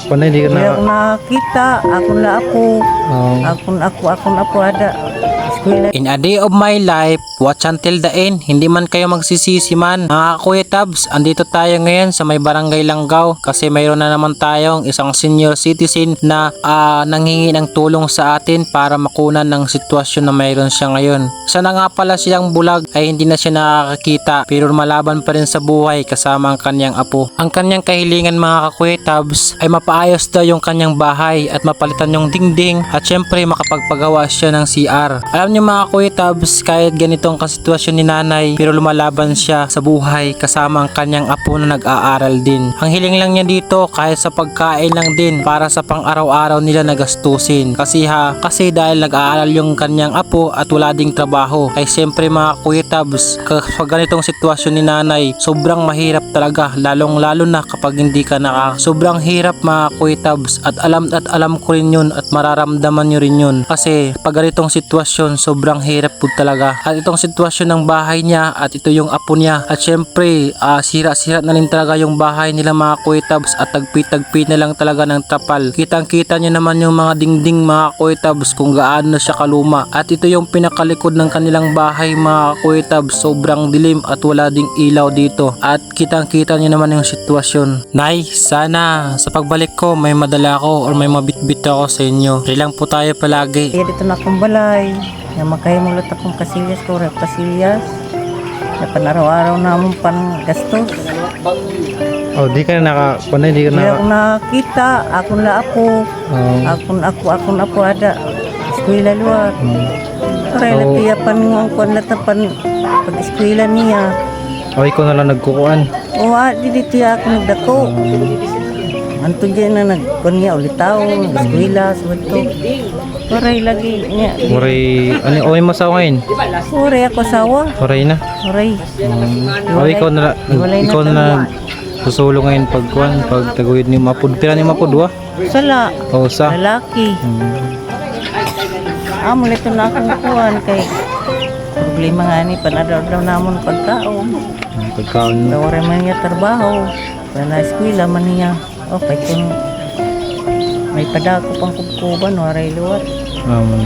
Panay di ka Hindi na. ako nakakita. Ako na ako. Ako na po ada. Eskwela. In a day of my life, watch until the end. Hindi man kayo magsisisi man. Mga Kuya Tabs, andito tayo ngayon sa may barangay Langgao kasi mayroon na naman tayong isang senior citizen na nanghingi ng tulong sa atin para makunan ng sitwasyon na mayroon siya ngayon. Sana nga pala siyang bulag ay hindi na siya nakakakita pero malaban pa rin sa buhay kasama ang kanyang apo. Ang kanyang kahilingan mga Kuya Tabs ay mapaayos daw yung kanyang bahay at mapalitan yung dingding at syempre makapagpagawa siya ng CR. Alam niyo mga Kuya Tabs, kahit ganitong kasitwasyon ni nanay pero lumalaban siya sa buhay kasama ang kanyang apo na nag-aaral din. Ang hiling lang niya dito kahit sa pagkain lang din para sa pang-araw-araw nila na gastusin. Kasi dahil nag-aaral yung kanyang apo at wala ding trabaho ay siyempre mga Kuya Tabs, kapag ganitong sitwasyon ni nanay sobrang mahirap talaga, lalong-lalo na kapag hindi ka sobrang hirap mga Kuya Tabs at alam ko rin yun at mararamdaman nyo rin yun kasi pag ganitong sitwasyon sobrang hirap po talaga. At itong sitwasyon ng bahay niya at ito yung apo niya at syempre sira-sira na rin talaga yung bahay nila mga Kuya Tabs at tagpi-tagpi na lang talaga ng trapal. Kitang-kita nyo naman yung mga dingding mga Kuya Tabs kung gaano na siya kaluma. At ito yung pinakalikod ng kanilang bahay mga Kuya Tabs, sobrang dilim at wala ding ilaw dito. At kitang-kita nyo naman yung sitwasyon. Nay, sana sa pagbalik ko may madala ko or may mabitbit ako sa inyo. Pray lang po tayo palagi. Kaya dito na akong balay. Na makahimulot akong kasilyas ko. Kasilyas. Na panaraw-araw na mong pangastos. Di ka na panay di ka Hindi na. ako nakakita. Ako na ako. Ako na po ada. Eskwela luwag. Aray na tiyapan mo ang panlatapan pag-eskwela niya. Ikaw na lang nagkukuan. Di tiya ako nagdako. Anto dyan na nagkunya ulit tao. Eskwela, suwad to. Aray lagi niya. Muray, may masawa ngayon? Aray ako sawa. Muray na. Aray. Ikaw na susulo ngayon pag taguyod ni mapud. Pira ni mapud wa? Sala. Sa? Lalaki. Mulito na akong kuhan kay problema nga ni panadaw namon pagkaon. Pagkaon. Dawari man niya trabaho. Na eskwela man niya. Okay kung may padako pang kukuban, waray luwat. Ano.